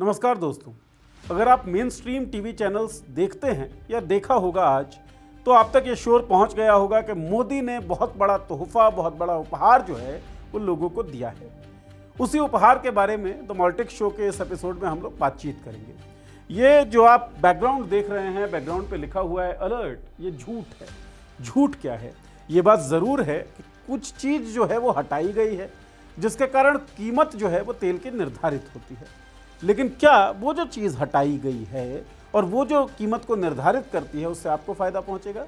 नमस्कार दोस्तों, अगर आप मेन स्ट्रीम टीवी चैनल्स देखते हैं या देखा होगा आज, तो आप तक ये श्योर पहुंच गया होगा कि मोदी ने बहुत बड़ा तोहफा, बहुत बड़ा उपहार जो है वो लोगों को दिया है। उसी उपहार के बारे में द मॉल्टिक शो के इस एपिसोड में हम लोग बातचीत करेंगे। ये जो आप बैकग्राउंड देख रहे हैं, बैकग्राउंड पे लिखा हुआ है अलर्ट, ये झूठ है। झूठ क्या है? ये बात ज़रूर है कि कुछ चीज़ जो है वो हटाई गई है, जिसके कारण कीमत जो है वो तेल की निर्धारित होती है। लेकिन क्या वो जो चीज़ हटाई गई है और वो जो कीमत को निर्धारित करती है, उससे आपको फ़ायदा पहुंचेगा?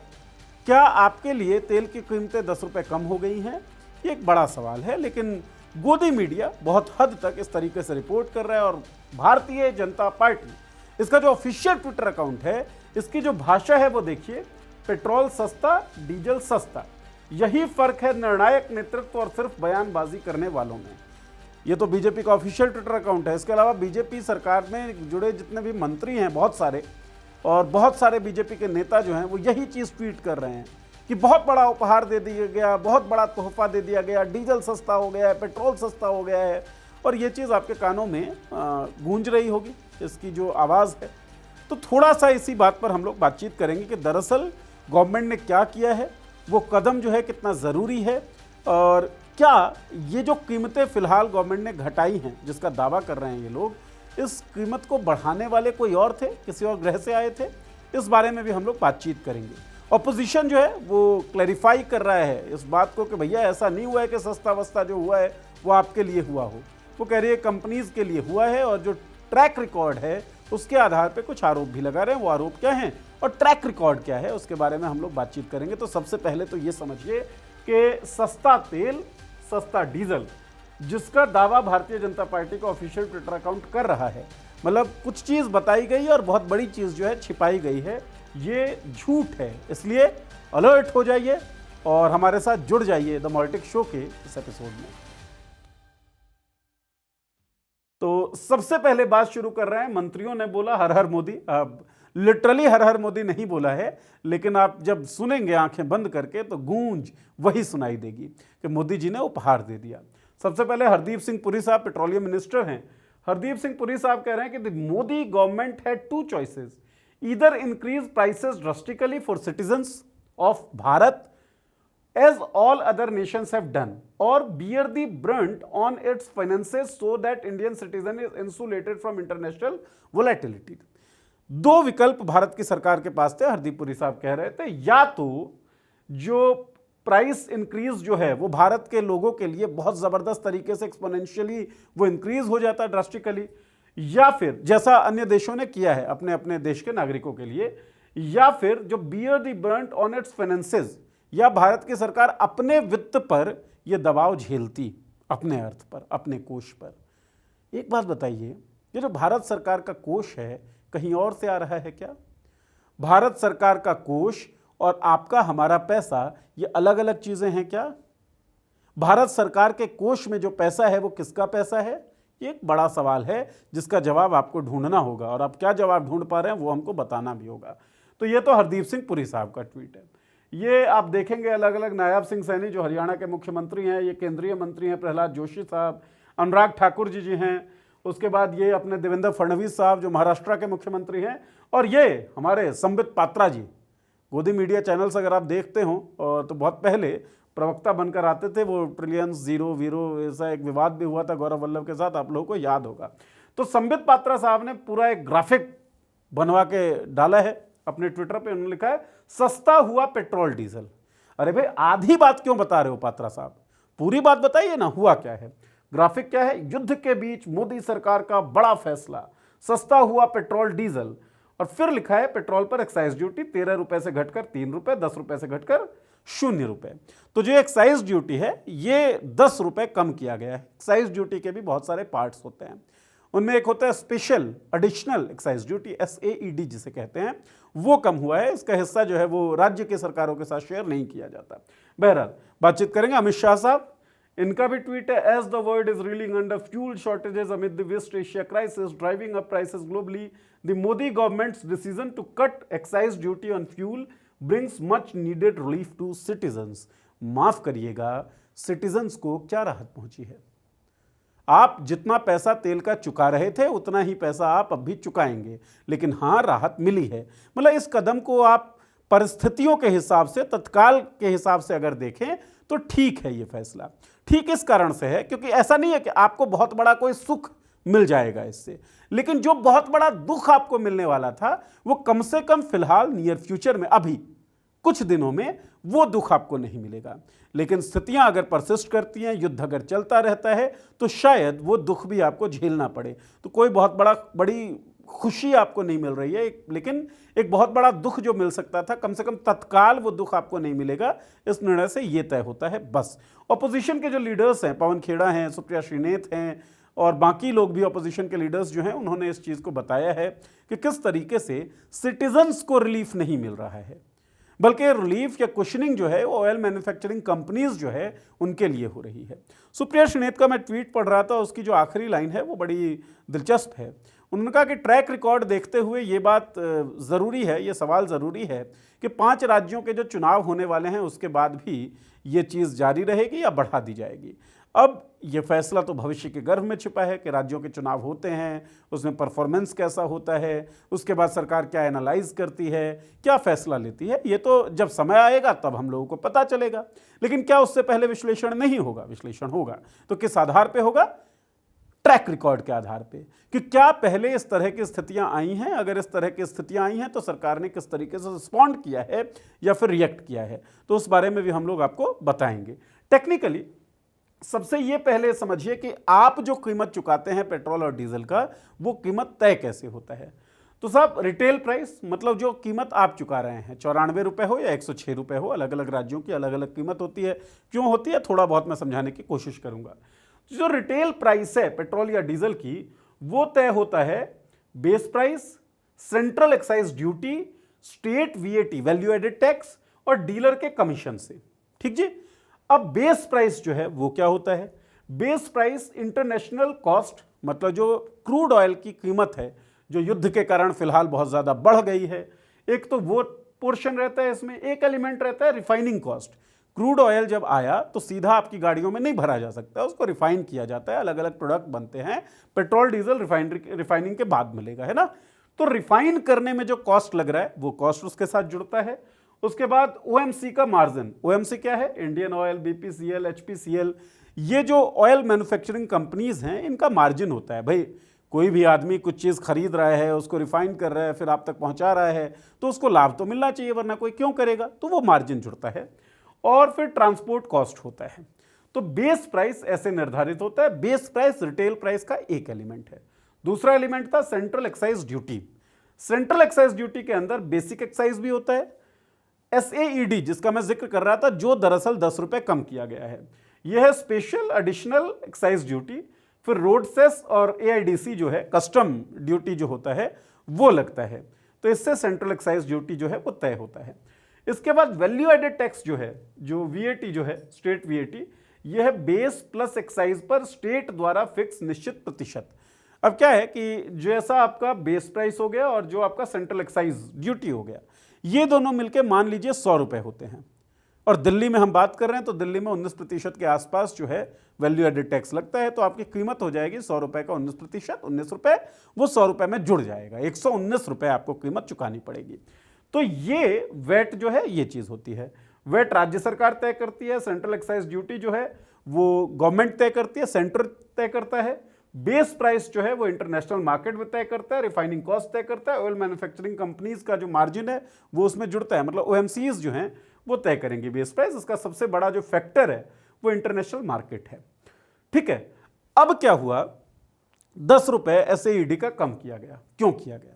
क्या आपके लिए तेल की कीमतें 10 रुपये कम हो गई हैं? ये एक बड़ा सवाल है, लेकिन गोदी मीडिया बहुत हद तक इस तरीके से रिपोर्ट कर रहा है। और भारतीय जनता पार्टी, इसका जो ऑफिशियल ट्विटर अकाउंट है, इसकी जो भाषा है वो देखिए, पेट्रोल सस्ता, डीजल सस्ता, यही फ़र्क है निर्णायक नेतृत्व और सिर्फ बयानबाजी करने वालों में। ये तो बीजेपी का ऑफिशियल ट्विटर अकाउंट है। इसके अलावा बीजेपी सरकार में जुड़े जितने भी मंत्री हैं, बहुत सारे बीजेपी के नेता जो हैं वो यही चीज़ ट्वीट कर रहे हैं कि बहुत बड़ा उपहार दे दिया गया, बहुत बड़ा तोहफा दे दिया गया, डीजल सस्ता हो गया है, पेट्रोल सस्ता हो गया है। और ये चीज़ आपके कानों में गूंज रही होगी, इसकी जो आवाज़ है। तो थोड़ा सा इसी बात पर हम लोग बातचीत करेंगे कि दरअसल गवर्नमेंट ने क्या किया है, वो कदम जो है कितना ज़रूरी है, और क्या ये जो कीमतें फिलहाल गवर्नमेंट ने घटाई हैं, जिसका दावा कर रहे हैं ये लोग, इस कीमत को बढ़ाने वाले कोई और थे, किसी और ग्रह से आए थे? इस बारे में भी हम लोग बातचीत करेंगे। ऑपोजिशन जो है वो क्लैरिफाई कर रहा है इस बात को कि भैया ऐसा नहीं हुआ है कि सस्ता वस्ता जो हुआ है वो आपके लिए हुआ हो। वो कह रही है कंपनीज के लिए हुआ है, और जो ट्रैक रिकॉर्ड है उसके आधार पर कुछ आरोप भी लगा रहे हैं। वो आरोप क्या हैं और ट्रैक रिकॉर्ड क्या है, उसके बारे में हम लोग बातचीत करेंगे। तो सबसे पहले तो ये समझिए कि सस्ता तेल, सस्ता डीजल, जिसका दावा भारतीय जनता पार्टी का ऑफिशियल ट्विटर अकाउंट कर रहा है, मतलब कुछ चीज़ बताई गई और बहुत बड़ी चीज़ जो है छिपाई गई है, ये झूठ है। इसलिए अलर्ट हो जाइए और हमारे साथ जुड़ जाइए द मॉल्टिक शो के इस एपिसोड में। तो सबसे पहले बात शुरू कर रहे हैं, मंत्रियों ने बोला हर हर मोदी। अब लिटरली हर हर मोदी नहीं बोला है, लेकिन आप जब सुनेंगे आंखें बंद करके तो गूंज वही सुनाई देगी कि मोदी जी ने उपहार दे दिया। सबसे पहले हरदीप सिंह पुरी साहब पेट्रोलियम मिनिस्टर हैं। हरदीप सिंह पुरी साहब कह रहे हैं कि the Modi government had two choices, either increase prices drastically for citizens of Bharat as all other nations have done, or bear the brunt on its finances so that Indian citizen is insulated from international volatility। दो विकल्प भारत की सरकार के पास थे, हरदीप पुरी साहब कह रहे थे। या तो जो प्राइस इंक्रीज जो है वो भारत के लोगों के लिए बहुत ज़बरदस्त तरीके से एक्सपोनेंशियली वो इंक्रीज हो जाता है ड्रास्टिकली, या फिर जैसा अन्य देशों ने किया है अपने अपने देश के नागरिकों के लिए, या फिर जो bear the Brunt on it's finances, या भारत की सरकार अपने वित्त पर यह दबाव झेलती, अपने अर्थ पर, अपने कोष पर। एक बात बताइए, ये जो भारत सरकार का कोष है कहीं और से आ रहा है क्या? भारत सरकार का कोष और आपका हमारा पैसा ये अलग अलग चीजें हैं क्या? भारत सरकार के कोष में जो पैसा है वो किसका पैसा है? ये एक बड़ा सवाल है जिसका जवाब आपको ढूंढना होगा, और आप क्या जवाब ढूंढ पा रहे हैं वो हमको बताना भी होगा। तो ये तो हरदीप सिंह पुरी साहब का ट्वीट है। ये आप देखेंगे अलग अलग नायब सिंह सैनी जो हरियाणा के मुख्यमंत्री हैं, ये केंद्रीय मंत्री हैं, प्रहलाद जोशी साहब, अनुराग ठाकुर जी हैं, उसके बाद ये अपने देवेंद्र फडणवीस साहब जो महाराष्ट्र के मुख्यमंत्री हैं, और ये हमारे संबित पात्रा जी। गोदी मीडिया चैनल्स अगर आप देखते हो तो बहुत पहले प्रवक्ता बनकर आते थे, वो ट्रिलियंस जीरो वीरो, ऐसा एक विवाद भी हुआ था गौरव वल्लभ के साथ, आप लोगों को याद होगा। तो संबित पात्रा साहब ने पूरा एक ग्राफिक बनवा के डाला है अपने ट्विटर पे। उन्होंने लिखा है सस्ता हुआ पेट्रोल डीजल। अरे भाई, आधी बात क्यों बता रहे हो पात्रा साहब? पूरी बात बताइए ना, हुआ क्या है। ग्राफिक क्या है? युद्ध के बीच मोदी सरकार का बड़ा फैसला, सस्ता हुआ पेट्रोल डीजल। और फिर लिखा है पेट्रोल पर एक्साइज ड्यूटी 13 रुपए से घटकर 3 रुपए, 10 रुपए से घटकर 0 रुपए। तो जो एक्साइज ड्यूटी है ये 10 रुपए कम किया गया है। एक्साइज ड्यूटी के भी बहुत सारे पार्ट्स होते हैं, उनमें एक होता है special additional excise duty, SAED जिसे कहते हैं, वो कम हुआ है। इसका हिस्सा जो है वो राज्य के सरकारों के साथ शेयर नहीं किया जाता। बहरहाल बातचीत करेंगे। अमित शाह साहब, इनका भी ट्वीट है, as the world is reeling under fuel shortages amid the West Asia crisis driving up prices globally, the Modi government's decision to cut excise duty on fuel brings much needed relief to citizens. माफ करिएगा, citizens को क्या राहत पहुंची है? आप जितना पैसा तेल का चुका रहे थे उतना ही पैसा आप अब भी चुकाएंगे, लेकिन हाँ राहत मिली है। मतलब इस कदम को आप परिस्थितियों के हिसाब से, तत्काल के हिसाब से अगर देखें तो ठीक है ये फैसला। ठीक इस कारण से है क्योंकि ऐसा नहीं है कि आपको बहुत बड़ा कोई सुख मिल जाएगा इससे, लेकिन जो बहुत बड़ा दुख आपको मिलने वाला था वो कम से कम फिलहाल नियर फ्यूचर में, अभी कुछ दिनों में वो दुख आपको नहीं मिलेगा। लेकिन स्थितियां अगर परसिस्ट करती हैं, युद्ध अगर चलता रहता है, तो शायद वो दुख भी आपको झेलना पड़े। तो कोई बहुत बड़ी खुशी आपको नहीं मिल रही है, लेकिन एक बहुत बड़ा दुख जो मिल सकता था, कम से कम तत्काल वो दुख आपको नहीं मिलेगा। इस निर्णय से ये तय होता है बस। ऑपोजिशन के जो लीडर्स हैं, पवन खेड़ा हैं, सुप्रिया श्रीनेत हैं और बाकी लोग भी ऑपोजिशन के लीडर्स जो हैं, उन्होंने इस चीज़ को बताया है कि किस तरीके से सिटीजन्स को रिलीफ नहीं मिल रहा है, बल्कि रिलीफ या कुशनिंग जो है वो ऑयल मैन्युफैक्चरिंग कंपनीज जो है उनके लिए हो रही है। सुप्रिया श्रीनेत का मैं ट्वीट पढ़ रहा था, उसकी जो आखिरी लाइन है वो बड़ी दिलचस्प है। उन्होंने कहा कि ट्रैक रिकॉर्ड देखते हुए ये बात ज़रूरी है, ये सवाल ज़रूरी है कि 5 राज्यों के जो चुनाव होने वाले हैं उसके बाद भी ये चीज़ जारी रहेगी या बढ़ा दी जाएगी। अब ये फैसला तो भविष्य के गर्भ में छिपा है कि राज्यों के चुनाव होते हैं, उसमें परफॉर्मेंस कैसा होता है, उसके बाद सरकार क्या एनालाइज करती है, क्या फैसला लेती है, ये तो जब समय आएगा तब हम लोगों को पता चलेगा। लेकिन क्या उससे पहले विश्लेषण नहीं होगा? विश्लेषण होगा। तो किस आधार पे होगा? ट्रैक रिकॉर्ड के आधार पे कि क्या पहले इस तरह की स्थितियां आई हैं, अगर इस तरह की स्थितियां आई हैं तो सरकार ने किस तरीके से रिस्पॉन्ड किया है या फिर रिएक्ट किया है, तो उस बारे में भी हम लोग आपको बताएंगे। टेक्निकली सबसे ये पहले समझिए कि आप जो कीमत चुकाते हैं पेट्रोल और डीजल का, वो कीमत तय कैसे होता है। तो साहब रिटेल प्राइस मतलब जो कीमत आप चुका रहे हैं, 94 रुपये हो या 106 रुपये हो, अलग अलग राज्यों की अलग अलग कीमत होती है। क्यों होती है थोड़ा बहुत मैं समझाने की कोशिश करूंगा। जो रिटेल प्राइस है पेट्रोल या डीजल की, वो तय होता है base price, central excise duty, state VAT value added tax और डीलर के कमीशन से। ठीक जी। अब बेस प्राइस जो है वो क्या होता है? बेस प्राइस इंटरनेशनल कॉस्ट, मतलब जो क्रूड ऑयल की कीमत है जो युद्ध के कारण फिलहाल बहुत ज्यादा बढ़ गई है, एक तो वो पोर्शन रहता है इसमें। एक एलिमेंट रहता है रिफाइनिंग कॉस्ट। क्रूड ऑयल जब आया तो सीधा आपकी गाड़ियों में नहीं भरा जा सकता, उसको रिफाइन किया जाता है, अलग अलग प्रोडक्ट बनते हैं। पेट्रोल डीजल रिफाइनिंग के बाद मिलेगा, है ना। तो रिफाइन करने में जो कॉस्ट लग रहा है वो कॉस्ट उसके साथ जुड़ता है। उसके बाद ओएमसी का मार्जिन। ओएमसी क्या है? इंडियन ऑयल, बीपीसीएल, एचपीसीएल, ये जो ऑयल मैन्युफैक्चरिंग कंपनीज हैं इनका मार्जिन होता है। भाई कोई भी आदमी कुछ चीज़ खरीद रहा है, उसको रिफाइन कर रहा है, फिर आप तक पहुंचा रहा है, तो उसको लाभ तो मिलना चाहिए, वरना कोई क्यों करेगा, तो वो मार्जिन जुड़ता है। और फिर ट्रांसपोर्ट कॉस्ट होता है। तो बेस प्राइस ऐसे निर्धारित होता है। बेस प्राइस रिटेल प्राइस का एक एलिमेंट है। दूसरा एलिमेंट था central excise duty. Central excise duty के अंदर बेसिक एक्साइज भी होता है, SAED जिसका मैं जिक्र कर रहा था, जो दरअसल 10 रुपए कम किया गया है, यह है स्पेशल एडिशनल एक्साइज ड्यूटी। फिर रोड सेस और AIDC जो है कस्टम ड्यूटी जो होता है वो लगता है। तो इससे सेंट्रल एक्साइज ड्यूटी जो है वो तय होता है। इसके बाद वैल्यू एडेड टैक्स जो है, जो VAT जो है स्टेट VAT, यह है बेस प्लस एक्साइज पर स्टेट द्वारा फिक्स निश्चित प्रतिशत। अब क्या है कि जैसा आपका बेस प्राइस हो गया और जो आपका सेंट्रल एक्साइज ड्यूटी हो गया, ये दोनों मिलके मान लीजिए 100 रुपए होते हैं। और दिल्ली में हम बात कर रहे हैं तो दिल्ली में 19% के आसपास जो है वैल्यू एडेड टैक्स लगता है। तो आपकी कीमत हो जाएगी 100 रुपए का 19%, 19 रुपए, वो 100 रुपए में जुड़ जाएगा, 119 रुपए आपको कीमत चुकानी पड़ेगी। तो ये वेट जो है ये चीज होती है। वेट राज्य सरकार तय करती है, सेंट्रल एक्साइज ड्यूटी जो है वो गवर्नमेंट तय करती है, सेंटर तय करता है। बेस प्राइस जो है वो इंटरनेशनल मार्केट में तय करता है, रिफाइनिंग कॉस्ट तय करता है, ऑयल मैन्युफैक्चरिंग कंपनीज का जो मार्जिन है वो उसमें जुड़ता है, मतलब OMCs जो हैं वो तय करेंगे बेस प्राइस। इसका सबसे बड़ा जो फैक्टर है वो इंटरनेशनल मार्केट है। ठीक है। अब क्या हुआ, 10 रुपए SAED का कम किया गया। क्यों किया गया?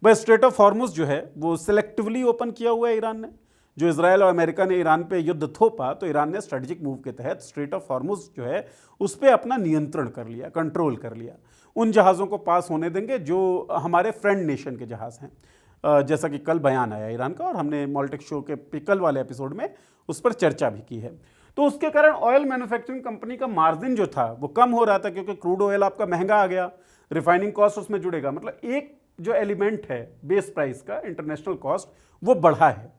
भाई स्ट्रेट ऑफ हॉर्मुज जो है वो सिलेक्टिवली ओपन किया हुआ है ईरान ने। जो इजराइल और अमेरिका ने ईरान पे युद्ध थोपा, तो ईरान ने स्ट्रेटेजिक मूव के तहत स्ट्रेट ऑफ हॉर्मुज जो है उस पर अपना नियंत्रण कर लिया, कंट्रोल कर लिया। उन जहाज़ों को पास होने देंगे जो हमारे फ्रेंड नेशन के जहाज़ हैं, जैसा कि कल बयान आया ईरान का, और हमने मॉल्टेक शो के कल वाले एपिसोड में उस पर चर्चा भी की है। तो उसके कारण ऑयल मैन्युफैक्चरिंग कंपनी का मार्जिन जो था वो कम हो रहा था, क्योंकि क्रूड ऑयल आपका महंगा आ गया, रिफाइनिंग कॉस्ट उसमें जुड़ेगा, मतलब एक जो एलिमेंट है बेस प्राइस का, इंटरनेशनल कॉस्ट, वो बढ़ा है।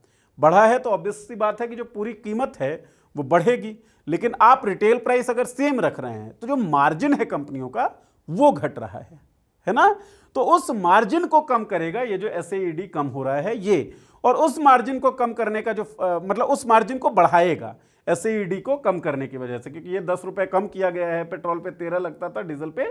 तो ऑब्वियस सी बात है कि जो पूरी कीमत है वो बढ़ेगी। लेकिन आप रिटेल प्राइस अगर सेम रख रहे हैं तो जो मार्जिन है कंपनियों का वो घट रहा है ना। तो उस मार्जिन को कम करेगा ये जो एसएईडी कम हो रहा है ये, और उस मार्जिन को कम करने का जो मतलब उस मार्जिन को बढ़ाएगा एसएईडी को कम करने की वजह से, क्योंकि ये 10 रुपए कम किया गया है। पेट्रोल पे 13 लगता था, डीजल पे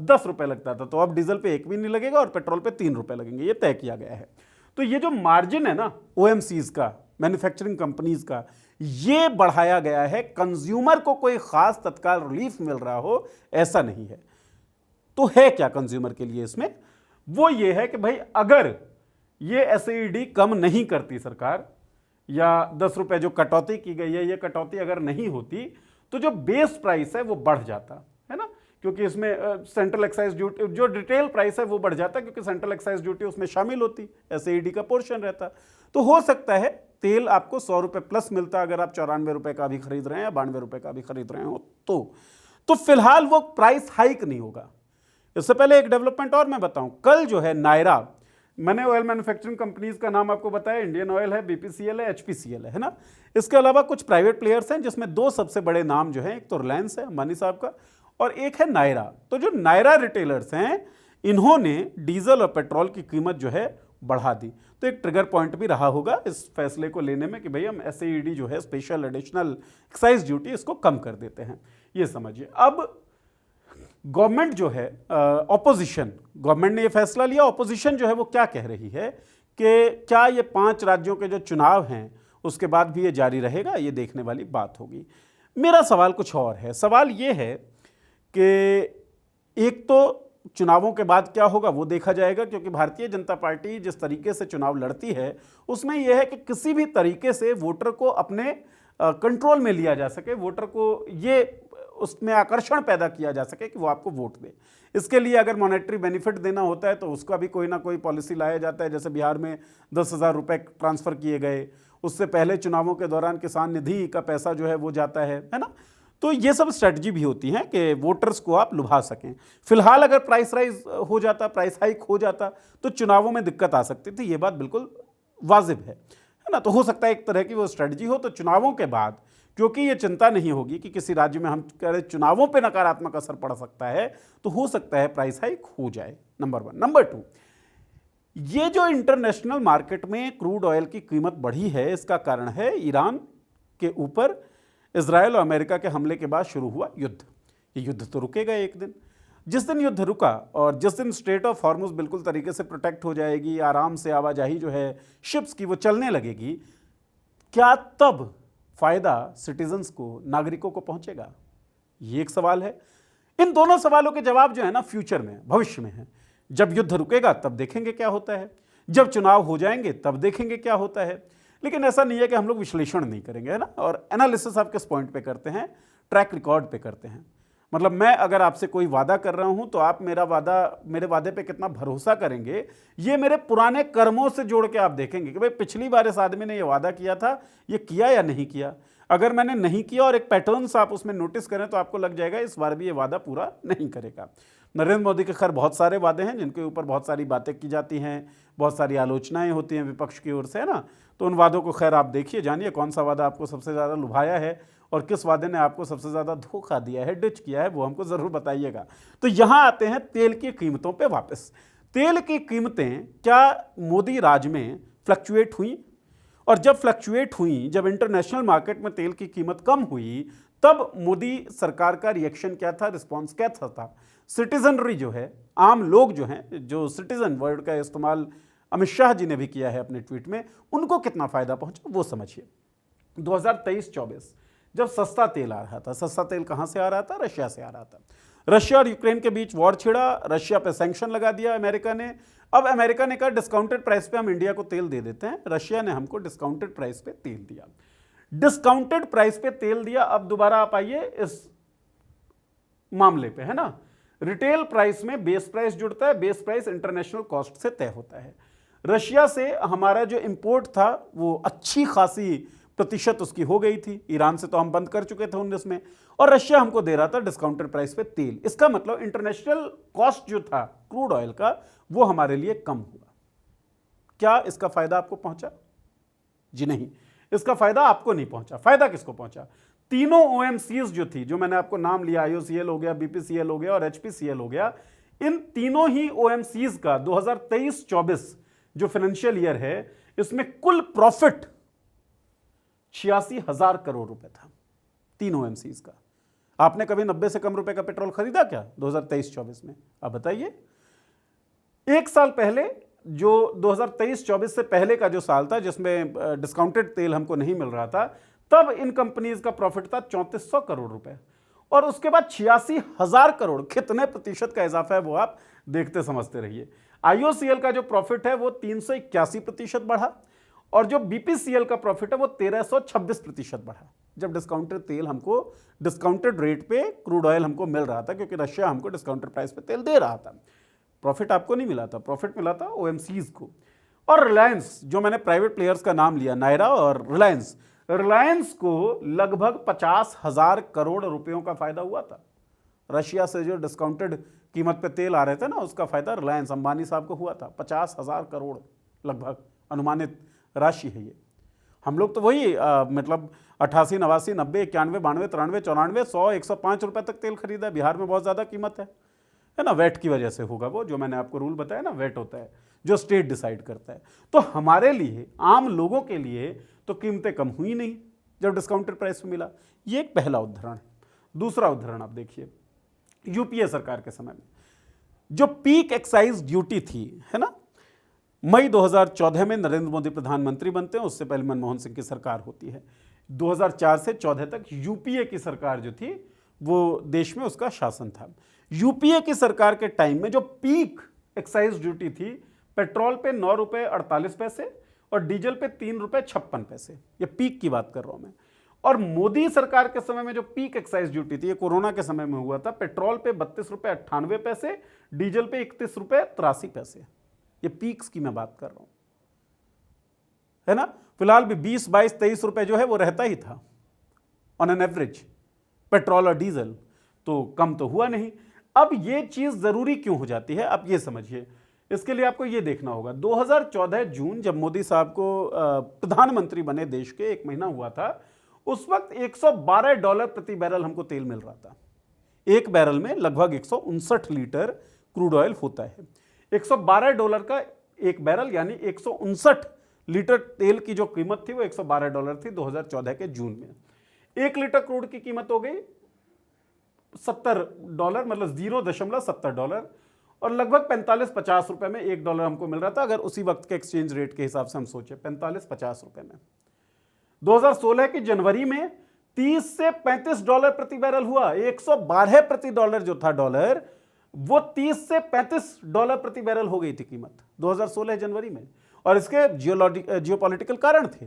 10 रुपए लगता था, तो अब डीजल पे 1 भी नहीं लगेगा और पेट्रोल पे 3 रुपए लगेंगे, ये तय किया गया है। तो ये जो मार्जिन है ना ओएमसीज का, मैन्युफैक्चरिंग कंपनीज का, ये बढ़ाया गया है। कंज्यूमर को कोई खास तत्काल रिलीफ मिल रहा हो ऐसा नहीं है। तो है क्या कंज्यूमर के लिए इसमें? वो ये है कि भाई अगर ये एसएईडी कम नहीं करती सरकार, या 10 रुपए जो कटौती की गई है, ये कटौती अगर नहीं होती तो जो बेस प्राइस है वो बढ़ जाता है ना, क्योंकि इसमें सेंट्रल एक्साइज ड्यूटी, जो रिटेल प्राइस है वो बढ़ जाता, क्योंकि सेंट्रल एक्साइज ड्यूटी उसमें शामिल होती, एसएईडी का पोर्शन रहता। तो हो सकता है तेल आपको 100 रुपए प्लस मिलता अगर आप 94 रुपए का भी खरीद रहे हैं या 92 रुपए का भी खरीद रहे हो तो फिलहाल वो प्राइस हाइक नहीं होगा। इससे पहले एक डेवलपमेंट और मैं बताऊं, कल जो है नायरा, मैंने ऑयल मैन्युफैक्चरिंग कंपनीज का नाम आपको बताया, इंडियन ऑयल है, बीपीसीएल है, एचपीसीएल है ना। इसके अलावा कुछ प्राइवेट प्लेयर्स हैं जिसमें 2 सबसे बड़े नाम जो हैं, एक तो रिलायंस है अंबानी साहब का, और एक है नायरा। तो जो नायरा रिटेलर्स हैं इन्होंने डीजल और पेट्रोल की कीमत जो है बढ़ा दी। तो एक ट्रिगर पॉइंट भी रहा होगा इस फैसले को लेने में कि भाई हम एसएईडी जो है, स्पेशल एडिशनल एक्साइज ड्यूटी, इसको कम कर देते हैं। ये समझिए। अब गवर्नमेंट जो है, ऑपोजिशन, गवर्नमेंट ने ये फैसला लिया, ऑपोजिशन जो है वो क्या कह रही है कि क्या ये 5 राज्यों के जो चुनाव हैं उसके बाद भी ये जारी रहेगा, ये देखने वाली बात होगी। मेरा सवाल कुछ और है। सवाल ये है कि एक तो चुनावों के बाद क्या होगा वो देखा जाएगा, क्योंकि भारतीय जनता पार्टी जिस तरीके से चुनाव लड़ती है उसमें यह है कि किसी भी तरीके से वोटर को अपने कंट्रोल में लिया जा सके, वोटर को ये उसमें आकर्षण पैदा किया जा सके कि वो आपको वोट दे। इसके लिए अगर मॉनेटरी बेनिफिट देना होता है तो उसका भी कोई ना कोई पॉलिसी लाया जाता है। जैसे बिहार में 10,000 रुपये ट्रांसफ़र किए गए, उससे पहले चुनावों के दौरान किसान निधि का पैसा जो है वो जाता है ना। तो ये सब स्ट्रेटजी भी होती हैं कि वोटर्स को आप लुभा सकें। फिलहाल अगर प्राइस राइज हो जाता, प्राइस हाइक हो जाता तो चुनावों में दिक्कत आ सकती थी, ये बात बिल्कुल वाजिब है ना। तो हो सकता है एक तरह की वो स्ट्रेटजी हो। तो चुनावों के बाद क्योंकि ये चिंता नहीं होगी कि किसी राज्य में हम कह रहे चुनावों पे नकारात्मक असर पड़ सकता है, तो हो सकता है प्राइस हाइक हो जाए, नंबर 1। नंबर 2, ये जो इंटरनेशनल मार्केट में क्रूड ऑयल की कीमत बढ़ी है, इसका कारण है ईरान के ऊपर इजराइल और अमेरिका के हमले के बाद शुरू हुआ युद्ध। ये युद्ध तो रुकेगा एक दिन। जिस दिन युद्ध रुका और जिस दिन स्ट्रेट ऑफ हॉर्मुज बिल्कुल तरीके से प्रोटेक्ट हो जाएगी, आराम से आवाजाही जो है शिप्स की वो चलने लगेगी, क्या तब फायदा सिटीजन्स को, नागरिकों को पहुंचेगा? ये एक सवाल है। इन दोनों सवालों के जवाब जो है ना फ्यूचर में, भविष्य में है। जब युद्ध रुकेगा तब देखेंगे क्या होता है, जब चुनाव हो जाएंगे तब देखेंगे क्या होता है। लेकिन ऐसा नहीं है कि हम लोग विश्लेषण नहीं करेंगे, है ना। और एनालिसिस आप किस पॉइंट पे करते हैं? ट्रैक रिकॉर्ड पे करते हैं। मतलब मैं अगर आपसे कोई वादा कर रहा हूं तो आप मेरे वादे पे कितना भरोसा करेंगे, ये मेरे पुराने कर्मों से जोड़ के आप देखेंगे कि भाई पिछली बार इस आदमी ने ये वादा किया था, ये किया या नहीं किया। अगर मैंने नहीं किया और एक पैटर्न्स आप उसमें नोटिस करें तो आपको लग जाएगा इस बार भी ये वादा पूरा नहीं करेगा। नरेंद्र मोदी के खैर बहुत सारे वादे हैं जिनके ऊपर बहुत सारी बातें की जाती हैं, बहुत सारी आलोचनाएं होती हैं विपक्ष की ओर से, है ना। तो उन वादों को खैर आप देखिए, जानिए कौन सा वादा आपको सबसे ज़्यादा लुभाया है और किस वादे ने आपको सबसे ज़्यादा धोखा दिया है, डिच किया है, वो हमको ज़रूर बताइएगा। तो यहाँ आते हैं तेल की कीमतों पे वापस। तेल की कीमतें क्या मोदी राज में फ्लक्चुएट हुई? और जब फ्लक्चुएट हुई, जब इंटरनेशनल मार्केट में तेल की कीमत कम हुई, तब मोदी सरकार का रिएक्शन क्या था, रिस्पॉन्स क्या था? सिटीजनरी जो है, आम लोग जो हैं, जो सिटीजन वर्ड का इस्तेमाल अमित शाह जी ने भी किया है अपने ट्वीट में, उनको कितना फायदा पहुंचा वो समझिए। 2023-24 जब सस्ता तेल आ रहा था, सस्ता तेल कहां से आ रहा था? रशिया से आ रहा था। रशिया और यूक्रेन के बीच वॉर छिड़ा, रशिया पे सैंक्शन लगा दिया अमेरिका ने। अब अमेरिका ने कहा डिस्काउंटेड प्राइस पे हम इंडिया को तेल दे देते हैं, रशिया ने हमको डिस्काउंटेड प्राइस पे तेल दिया। डिस्काउंटेड प्राइस पे तेल दिया। अब दोबारा आप आइए इस मामले पे, है ना। रिटेल प्राइस में बेस प्राइस जुड़ता है, बेस प्राइस इंटरनेशनल कॉस्ट से तय होता है। रशिया से हमारा जो इंपोर्ट था वो अच्छी खासी प्रतिशत उसकी हो गई थी, ईरान से तो हम बंद कर चुके थे 19 में, और रशिया हमको दे रहा था डिस्काउंटेड प्राइस पे तेल। इसका मतलब इंटरनेशनल कॉस्ट जो था क्रूड ऑयल का वो हमारे लिए कम हुआ। क्या इसका फायदा आपको पहुंचा? जी नहीं, इसका फायदा आपको नहीं पहुंचा। फायदा किसको पहुंचा? तीनों ओएमसीज जो थी, जो मैंने आपको नाम लिया, आईओसीएल हो गया, बीपीसीएल हो गया और एचपीसीएल हो गया, इन तीनों ही ओएमसीज का 2023-24 जो फाइनेंशियल ईयर है, इसमें कुल प्रॉफिट 86,000 करोड़ रुपए था, तीनों ओएमसीज का। आपने कभी 90 से कम रुपए का पेट्रोल खरीदा क्या 2023-24 में? आप बताइए। एक साल पहले, जो 2023-24 से पहले का जो साल था, जिसमें डिस्काउंटेड तेल हमको नहीं मिल रहा था, तब इन कंपनीज का प्रॉफिट था 3400 करोड़ रुपए, और उसके बाद 86,000 करोड़। कितने प्रतिशत का इजाफा है वो आप देखते समझते रहिए। आईओसीएल का जो प्रॉफिट है वो 381% बढ़ा, और जो बीपीसीएल का प्रॉफिट है वो 1326% बढ़ा, जब डिस्काउंटेड तेल हमको डिस्काउंटेड रेट पे क्रूड ऑयल हमको मिल रहा था, क्योंकि रशिया हमको डिस्काउंटेड प्राइस पे तेल दे रहा था। प्रॉफिट आपको नहीं मिला था, प्रॉफिट मिला था ओएमसीज को। और रिलायंस, जो मैंने प्राइवेट प्लेयर्स का नाम लिया, नायरा और रिलायंस को लगभग 50,000 करोड़ रुपयों का फायदा हुआ था। रशिया से जो डिस्काउंटेड कीमत पे तेल आ रहे थे ना, उसका फायदा रिलायंस अंबानी साहब को हुआ था। 50,000 करोड़ लगभग अनुमानित राशि है ये। हम लोग तो वही मतलब 88, 89, 90, 91, 92, 93, 94, 100, 105 रुपए तक तेल खरीदा। बिहार में बहुत ज़्यादा कीमत है ना, वेट की वजह से होगा वो, जो मैंने आपको रूल बताया ना, वेट होता है जो स्टेट डिसाइड करता है। तो हमारे लिए, आम लोगों के लिए तो कीमतें कम हुई नहीं जब डिस्काउंटेड प्राइस में मिला। ये एक पहला उदाहरण है। दूसरा उदाहरण आप देखिए, यूपीए सरकार के समय में जो पीक एक्साइज ड्यूटी थी, है ना, मई 2014 में नरेंद्र मोदी प्रधानमंत्री बनते हैं, उससे पहले मनमोहन सिंह की सरकार होती है। 2004 से 14 तक यूपीए की सरकार जो थी वो देश में उसका शासन था। यूपीए की सरकार के टाइम में जो पीक एक्साइज ड्यूटी थी, पेट्रोल पे 9 रुपये 48 पैसे और डीजल पे 3 रुपये 56 पैसे, ये पीक की बात कर रहा हूं मैं। और मोदी सरकार के समय में जो पीक एक्साइज ड्यूटी थी, ये कोरोना के समय में हुआ था, पेट्रोल पे 32 रुपये 98 पैसे, डीजल पे 31 रुपये 83 पैसे। ये पीक्स की मैं बात कर रहा हूं, है ना। फिलहाल भी 20, 22, 23 रुपये जो है वो रहता ही था ऑन एन एवरेज, पेट्रोल और डीजल, तो कम तो हुआ नहीं। अब ये चीज जरूरी क्यों हो जाती है, अब ये समझिए। इसके लिए आपको ये देखना होगा, 2014 जून जब मोदी साहब को प्रधानमंत्री बने, देश के 1 महीना हुआ था, उस वक्त $112 प्रति बैरल हमको तेल मिल रहा था। एक बैरल में लगभग 159 लीटर क्रूड ऑयल होता है। $112 का एक बैरल, यानी 159 लीटर तेल की जो कीमत थी वो $112 थी 2014 के जून में। 1 लीटर क्रूड की कीमत हो गई $70, मतलब $0.70, और लगभग 45-50 रुपए में $1 हमको मिल रहा था, अगर उसी वक्त के एक्सचेंज रेट के हिसाब से हम सोचे 45-50 रुपए में। 2016 की जनवरी में $30 से $35 प्रति बैरल हुआ। 112 प्रति डॉलर जो था डॉलर, वो $30 से $35 प्रति बैरल हो गई थी कीमत 2016 जनवरी में। और इसके जियोपॉलिटिकल कारण थे।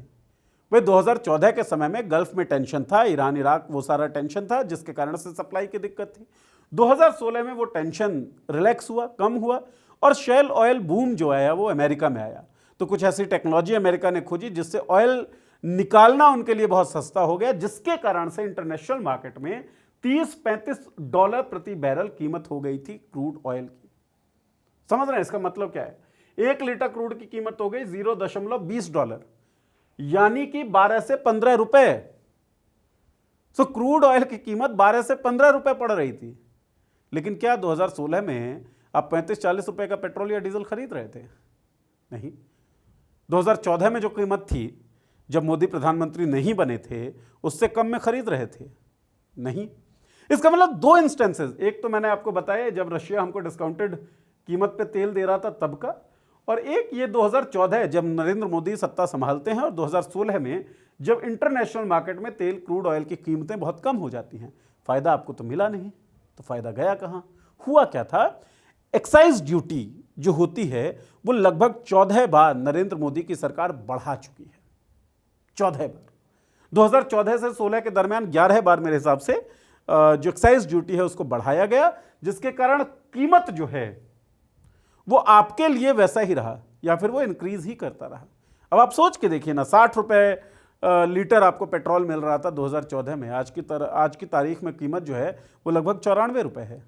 वह 2014 के समय में गल्फ में टेंशन था, ईरान इराक वो सारा टेंशन था, जिसके कारण से सप्लाई की दिक्कत थी। 2016 में वो टेंशन रिलैक्स हुआ, कम हुआ, और शेल ऑयल बूम जो आया वो अमेरिका में आया। तो कुछ ऐसी टेक्नोलॉजी अमेरिका ने खोजी जिससे ऑयल निकालना उनके लिए बहुत सस्ता हो गया, जिसके कारण से इंटरनेशनल मार्केट में $30-35 प्रति बैरल कीमत हो गई थी क्रूड ऑयल की। समझ रहे हैं इसका मतलब क्या है? 1 लीटर क्रूड की कीमत हो गई $0.20, यानी कि 12 से 15 रुपए। तो क्रूड ऑयल की कीमत 12 से 15 रुपए पड़ रही थी। लेकिन क्या 2016 में आप 35-40 रुपए का पेट्रोल या डीजल खरीद रहे थे? नहीं। 2014 में जो कीमत थी, जब मोदी प्रधानमंत्री नहीं बने थे, उससे कम में खरीद रहे थे? नहीं। इसका मतलब 2 इंस्टेंसेस, एक तो मैंने आपको बताया जब रशिया हमको डिस्काउंटेड कीमत पे तेल दे रहा था तब का, और एक ये 2014 जब नरेंद्र मोदी सत्ता संभालते हैं, और 2016 में जब इंटरनेशनल मार्केट में तेल क्रूड ऑयल की कीमतें बहुत कम हो जाती हैं। फायदा आपको तो मिला नहीं, तो फायदा गया कहां? हुआ क्या था, एक्साइज ड्यूटी जो होती है वो लगभग 14 बार नरेंद्र मोदी की सरकार बढ़ा चुकी है। 14 बार। 2014 से 16 के दरमियान 11 बार मेरे हिसाब से जो एक्साइज ड्यूटी है उसको बढ़ाया गया, जिसके कारण कीमत जो है वो आपके लिए वैसा ही रहा, या फिर वो इंक्रीज ही करता रहा। अब आप सोच के देखिए ना, 60 रुपए लीटर आपको पेट्रोल मिल रहा था 2014 में, आज की तारीख में कीमत जो है वो लगभग 94 रुपए है।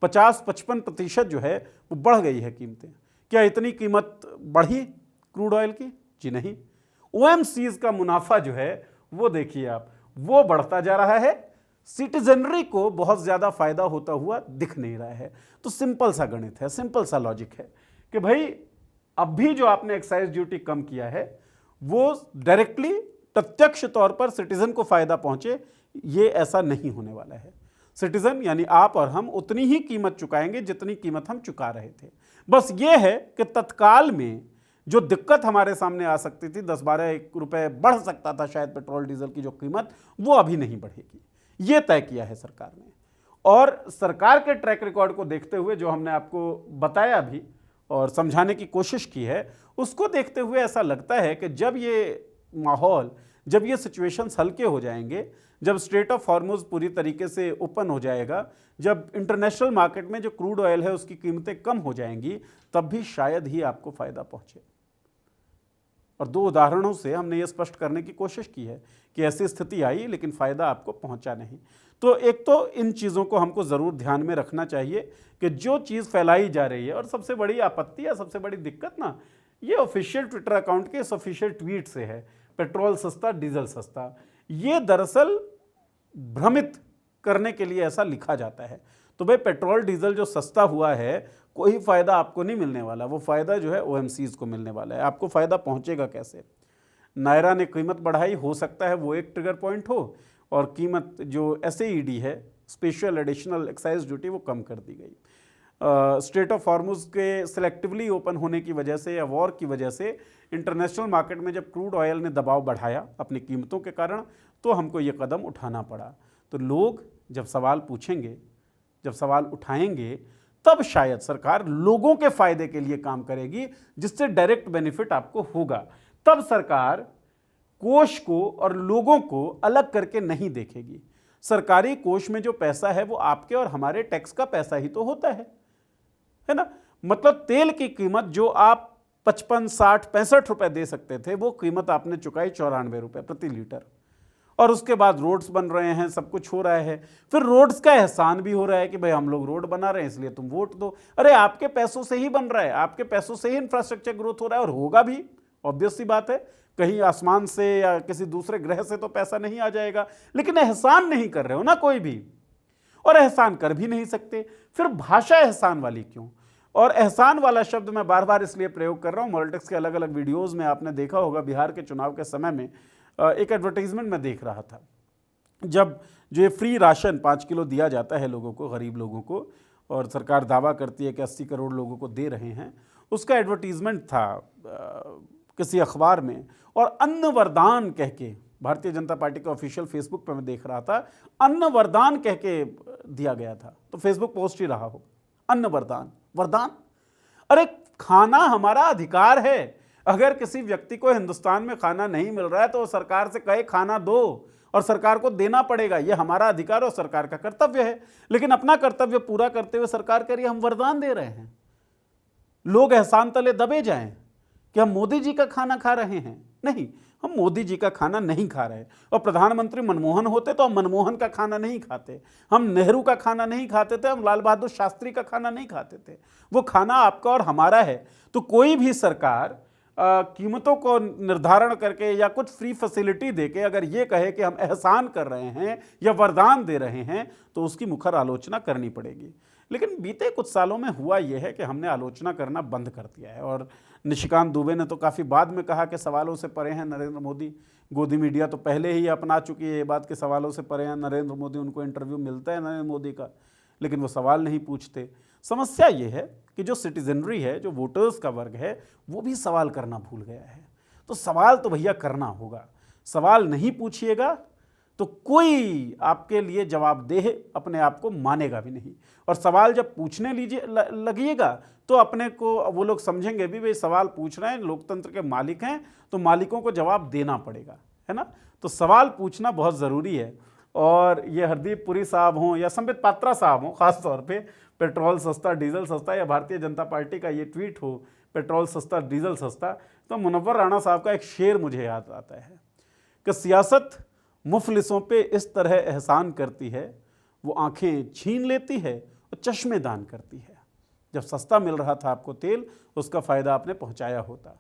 50-55% जो है वो बढ़ गई है कीमतें। क्या इतनी कीमत बढ़ी क्रूड ऑयल की? जी नहीं। ओएमसीज का मुनाफा जो है वो देखिए आप, वो बढ़ता जा रहा है, सिटीजनरी को बहुत ज़्यादा फायदा होता हुआ दिख नहीं रहा है। तो सिंपल सा गणित है, सिंपल सा लॉजिक है कि भाई अब भी जो आपने एक्साइज ड्यूटी कम किया है वो डायरेक्टली प्रत्यक्ष तौर पर सिटीजन को फायदा पहुंचे, ये ऐसा नहीं होने वाला है। सिटीजन यानी आप और हम उतनी ही कीमत चुकाएंगे जितनी कीमत हम चुका रहे थे। बस ये है कि तत्काल में जो दिक्कत हमारे सामने आ सकती थी, 10-12 रुपए बढ़ सकता था शायद पेट्रोल डीजल की जो कीमत, वो अभी नहीं बढ़ेगी, ये तय किया है सरकार ने। और सरकार के ट्रैक रिकॉर्ड को देखते हुए जो हमने आपको बताया भी और समझाने की कोशिश की है, उसको देखते हुए ऐसा लगता है कि जब ये माहौल, जब ये सिचुएशंस हल्के हो जाएंगे, जब स्ट्रेट ऑफ हॉर्मुज पूरी तरीके से ओपन हो जाएगा, जब इंटरनेशनल मार्केट में जो क्रूड ऑयल है उसकी कीमतें कम हो जाएंगी, तब भी शायद ही आपको फायदा पहुंचे। और 2 उदाहरणों से हमने ये स्पष्ट करने की कोशिश की है कि ऐसी स्थिति आई लेकिन फायदा आपको पहुंचा नहीं। तो एक तो इन चीज़ों को हमको ज़रूर ध्यान में रखना चाहिए कि जो चीज़ फैलाई जा रही है, और सबसे बड़ी आपत्ति या सबसे बड़ी दिक्कत ना ये ऑफिशियल ट्विटर अकाउंट के इस ऑफिशियल ट्वीट से है, पेट्रोल सस्ता डीजल सस्ता। ये दरअसल भ्रमित करने के लिए ऐसा लिखा जाता है। तो भाई पेट्रोल डीजल जो सस्ता हुआ है, कोई फ़ायदा आपको नहीं मिलने वाला, वो फ़ायदा जो है ओएमसीज को मिलने वाला है। आपको फ़ायदा पहुंचेगा कैसे? नायरा ने कीमत बढ़ाई, हो सकता है वो एक ट्रिगर पॉइंट हो, और कीमत जो एसएईडी है, स्पेशल एडिशनल एक्साइज ड्यूटी, वो कम कर दी गई। स्ट्रेट ऑफ हॉर्मुज के सिलेक्टिवली ओपन होने की वजह से या वॉर की वजह से इंटरनेशनल मार्केट में जब क्रूड ऑयल ने दबाव बढ़ाया अपनी कीमतों के कारण, तो हमको ये कदम उठाना पड़ा। तो लोग जब सवाल पूछेंगे, जब सवाल उठाएंगे, तब शायद सरकार लोगों के फायदे के लिए काम करेगी, जिससे डायरेक्ट बेनिफिट आपको होगा। तब सरकार कोष को और लोगों को अलग करके नहीं देखेगी। सरकारी कोष में जो पैसा है वो आपके और हमारे टैक्स का पैसा ही तो होता है ना। मतलब तेल की कीमत जो आप 55, 60, 65 रुपए दे सकते थे, वो कीमत आपने चुकाई 94 रुपए प्रति लीटर। और उसके बाद रोड्स बन रहे हैं, सब कुछ हो रहा है, फिर रोड्स का एहसान भी हो रहा है कि भाई हम लोग रोड बना रहे हैं इसलिए तुम वोट दो। अरे आपके पैसों से ही बन रहा है, आपके पैसों से ही इंफ्रास्ट्रक्चर ग्रोथ हो रहा है, और होगा भी, ऑब्वियस सी बात है। कहीं आसमान से या किसी दूसरे ग्रह से तो पैसा नहीं आ जाएगा, लेकिन एहसान नहीं कर रहे हो ना कोई भी, और एहसान कर भी नहीं सकते। फिर भाषा एहसान वाली क्यों? और एहसान वाला शब्द मैं बार बार इसलिए प्रयोग कर रहा हूँ, मॉलिटिक्स के अलग अलग वीडियोस में आपने देखा होगा, बिहार के चुनाव के समय में एक एडवर्टाइजमेंट में देख रहा था, जब जो ये फ्री राशन 5 किलो दिया जाता है लोगों को, गरीब लोगों को, और सरकार दावा करती है कि 80 करोड़ लोगों को दे रहे हैं, उसका एडवर्टीजमेंट था किसी अखबार में, और अन्न वरदान कह के, भारतीय जनता पार्टी का ऑफिशियल फेसबुक पर मैं देख रहा था, अन्न वरदान कह के दिया गया था। तो फेसबुक पोस्ट ही रहा हो, अन्न वरदान, वरदान। अरे खाना हमारा अधिकार है। अगर किसी व्यक्ति को हिंदुस्तान में खाना नहीं मिल रहा है तो सरकार से कहे खाना दो, और सरकार को देना पड़ेगा, ये हमारा अधिकार और सरकार का कर्तव्य है। लेकिन अपना कर्तव्य पूरा करते हुए सरकार कह रही है हम वरदान दे रहे हैं, लोग एहसान तले दबे जाएं कि हम मोदी जी का खाना खा रहे हैं। नहीं, हम मोदी जी का खाना नहीं खा रहे। और प्रधानमंत्री मनमोहन होते तो हम मनमोहन का खाना नहीं खाते, हम नेहरू का खाना नहीं खाते थे, हम लाल बहादुर शास्त्री का खाना नहीं खाते थे। वो खाना आपका और हमारा है। तो कोई भी सरकार कीमतों को निर्धारण करके या कुछ फ्री फैसिलिटी देके अगर ये कहे कि हम एहसान कर रहे हैं या वरदान दे रहे हैं, तो उसकी मुखर आलोचना करनी पड़ेगी। लेकिन बीते कुछ सालों में हुआ यह है कि हमने आलोचना करना बंद कर दिया है। और निशिकांत दुबे ने तो काफ़ी बाद में कहा कि सवालों से परे हैं नरेंद्र मोदी। गोदी मीडिया तो पहले ही अपना चुकी है ये बात कि सवालों से परे हैं नरेंद्र मोदी, उनको इंटरव्यू मिलता है नरेंद्र मोदी का, लेकिन वो सवाल नहीं पूछते। समस्या ये है कि जो सिटीजनरी है, जो वोटर्स का वर्ग है, वो भी सवाल करना भूल गया है। तो सवाल तो भैया करना होगा। सवाल नहीं पूछिएगा तो कोई आपके लिए जवाबदेह अपने आप को मानेगा भी नहीं। और सवाल जब पूछने लगिएगा तो अपने को वो लोग समझेंगे भी भाई सवाल पूछ रहे हैं, लोकतंत्र के मालिक हैं, तो मालिकों को जवाब देना पड़ेगा, है ना। तो सवाल पूछना बहुत ज़रूरी है। और ये हरदीप पुरी साहब हों या संबित पात्रा साहब हों, ख़ास तौर पे पेट्रोल सस्ता डीजल सस्ता, या भारतीय जनता पार्टी का ये ट्वीट हो पेट्रोल सस्ता डीजल सस्ता, तो मुनव्वर राणा साहब का एक शेर मुझे याद आता है कि सियासत मुफलिसों पे इस तरह एहसान करती है, वो आंखें छीन लेती है और चश्मे दान करती है। जब सस्ता मिल रहा था आपको तेल, उसका फ़ायदा आपने पहुंचाया होता।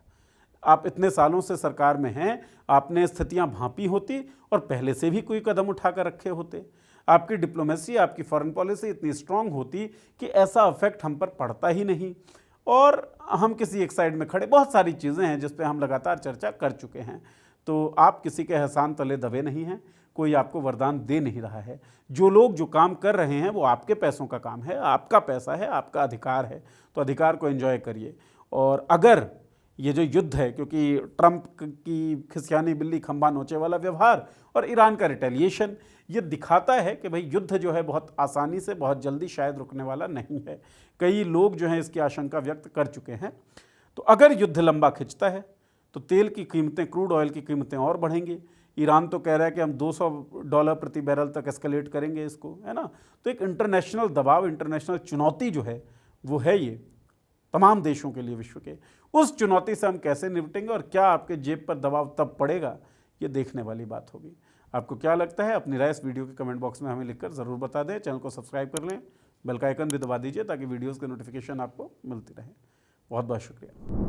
आप इतने सालों से सरकार में हैं, आपने स्थितियां भांपी होती और पहले से भी कोई कदम उठाकर रखे होते। आपकी डिप्लोमेसी, आपकी फॉरेन पॉलिसी इतनी स्ट्रांग होती कि ऐसा इफेक्ट हम पर पड़ता ही नहीं और हम किसी एक साइड में खड़े। बहुत सारी चीज़ें हैं जिस पे हम लगातार चर्चा कर चुके हैं। तो आप किसी के एहसान तले दबे नहीं हैं, कोई आपको वरदान दे नहीं रहा है। जो लोग जो काम कर रहे हैं वो आपके पैसों का काम है, आपका पैसा है, आपका अधिकार है, तो अधिकार को एंजॉय करिए। और अगर ये जो युद्ध है, क्योंकि ट्रंप की खिसियानी बिल्ली खंबा नोचे वाला व्यवहार और ईरान का रिटेलिएशन, ये दिखाता है कि भाई युद्ध जो है बहुत आसानी से, बहुत जल्दी शायद रुकने वाला नहीं है। कई लोग जो हैं इसकी आशंका व्यक्त कर चुके हैं। तो अगर युद्ध लंबा खिंचता है तो तेल की कीमतें, क्रूड ऑयल की कीमतें और बढ़ेंगी। ईरान तो कह रहा है कि हम $200 प्रति बैरल तक एस्केलेट करेंगे इसको, है ना। तो एक इंटरनेशनल दबाव, इंटरनेशनल चुनौती जो है वो है ये तमाम देशों के लिए, विश्व के। उस चुनौती से हम कैसे निपटेंगे और क्या आपके जेब पर दबाव तब पड़ेगा, ये देखने वाली बात होगी। आपको क्या लगता है, अपनी राय इस वीडियो के कमेंट बॉक्स में हमें लिखकर ज़रूर बता दें। चैनल को सब्सक्राइब कर लें, बेल का आइकन भी दबा दीजिए ताकि वीडियोज़ के नोटिफिकेशन आपको मिलती रहे। बहुत बहुत शुक्रिया।